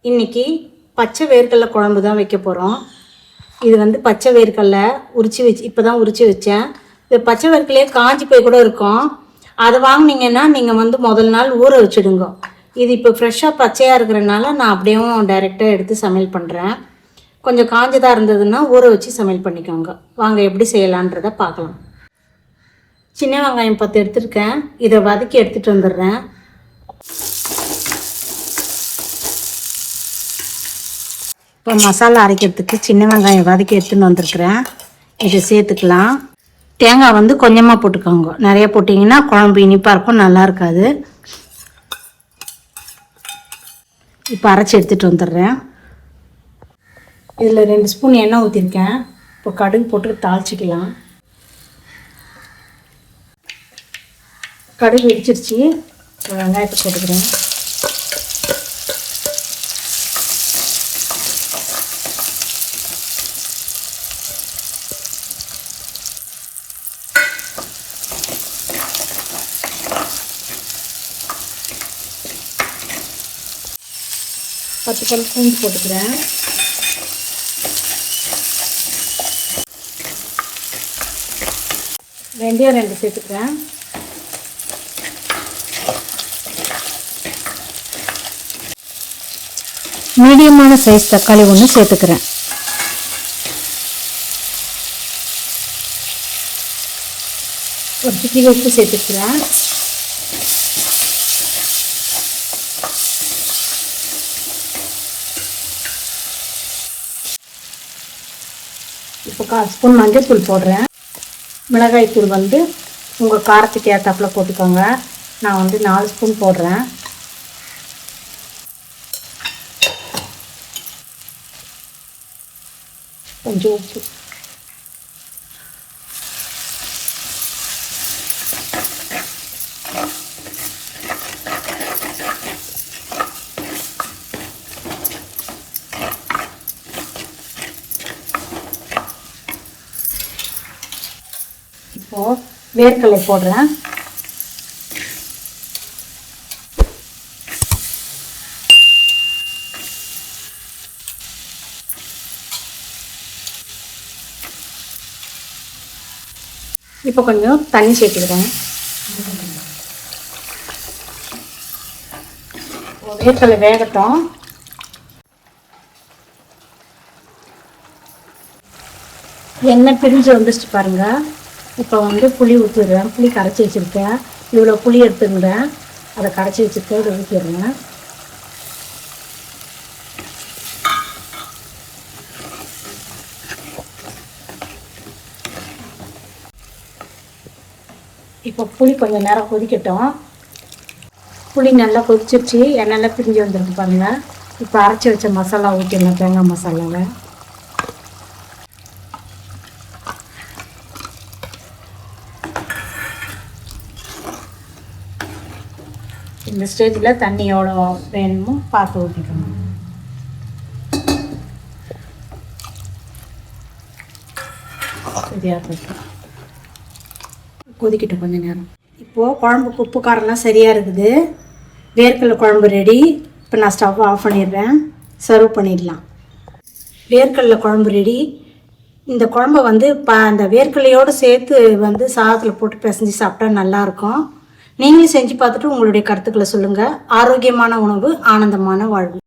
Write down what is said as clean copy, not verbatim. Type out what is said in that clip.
இன்றைக்கி பச்சை வேர்க்கடலை குழம்பு தான் வைக்க போகிறோம். இது வந்து பச்சை வேர்க்கடலை இப்போ தான் உரித்து வச்சேன். இது பச்சை வேர்க்கடலையே காஞ்சி போய் கூட இருக்கும். அதை வாங்கினீங்கன்னா நீங்கள் வந்து முதல் நாள் ஊற வச்சுடுங்க. இது இப்போ ஃப்ரெஷ்ஷாக பச்சையாக இருக்கிறனால நான் அப்படியும் டைரெக்டாக எடுத்து சமையல் பண்ணுறேன். கொஞ்சம் காஞ்சதாக இருந்ததுன்னா ஊற வச்சு சமையல் பண்ணிக்கோங்க. வாங்க எப்படி செய்யலான்றதை பார்க்கலாம். சின்ன வெங்காயம் 10 எடுத்துருக்கேன். இதை வதக்கி எடுத்துகிட்டு வந்துடுறேன். இப்போ மசாலா அரைக்கிறதுக்கு சின்ன வெங்காயம் வதக்கி எடுத்துன்னு வந்துருக்குறேன். இதை சேர்த்துக்கலாம். தேங்காய் வந்து கொஞ்சமாக போட்டுக்கோங்க. நிறைய போட்டிங்கன்னா குழம்பு இனிப்பாக இருக்கும், நல்லா இருக்காது. இப்போ அரைச்சி எடுத்துகிட்டு வந்துடுறேன். இதில் 2 ஸ்பூன் எண்ணெய் ஊற்றிருக்கேன். இப்போ கடுகு போட்டு தாளிச்சிக்கலாம். கடுகு வெடிச்சிருச்சு. வெங்காயத்தை போட்டுக்கிறேன். பத்து பல் பூண்டு போட்டுக்கிறேன். வெந்தயம் 2 சேர்த்துக்கிறேன். மீடியமான சைஸ் தக்காளி 1 சேர்த்துக்கிறேன். ஒரு சிட்டிகை உப்பு சேர்த்துக்கிறேன். இப்போ 1/4 ஸ்பூன் மஞ்சள் தூள் போடுறேன். மிளகாய் தூள் வந்து உங்கள் காரத்துக்கு ஏற்றாப்பில் போட்டுக்கோங்க. நான் வந்து 4 ஸ்பூன் போடுறேன். கொஞ்சம் உப்பு. இப்போது வேர்க்கடலை போடுறேன். இப்போ கொஞ்சம் தண்ணி சேர்த்துக்கிறேன். வேர்க்கடலை வேகட்டும். எண்ணெய் பிரிஞ்சு வந்துச்சு பாருங்கள். இப்போ வந்து புளி ஊற்றிடுறேன். புளி கரைச்சி வச்சுருக்கேன். இவ்வளோ புளி எடுத்துருந்தேன். அதை கரைச்சி வச்சுருக்கேன். இதை ஊற்றிடுறேன். இப்போ புளி கொஞ்சம் நேரம் கொதிக்கட்டும். புளி நல்லா கொதிச்சிருச்சு. எண்ணெய்லாம் பிரிஞ்சு வந்துருக்கு பாருங்கள். இப்போ அரைச்சி வச்ச மசாலா ஊற்றிடலாம். தேங்காய் மசாலாவை இந்த ஸ்டேஜில் தண்ணி எவ்வளோ வேணுமோ பார்த்து ஊற்றிக்கணும். சரியாக இருக்கும். கொதிக்கிட்டு கொஞ்சம் நேரம். இப்போது குழம்புக்கு உப்பு காரம்லாம் சரியாக இருக்குது. வேர்க்கடலை குழம்பு ரெடி. இப்போ நான் ஸ்டவ் ஆஃப் பண்ணிடுறேன். சர்வ் பண்ணிடலாம். வேர்க்கடலை குழம்பு ரெடி. இந்த குழம்பை வந்து அந்த வேர்க்கடலையோடு சேர்த்து வந்து சாதத்தில் போட்டு பிசைஞ்சு சாப்பிட்டா நல்லாயிருக்கும். நீங்களும் செஞ்சு பார்த்துட்டு உங்களுடைய கருத்துக்களை சொல்லுங்கள். ஆரோக்கியமான உணவு, ஆனந்தமான வாழ்வு.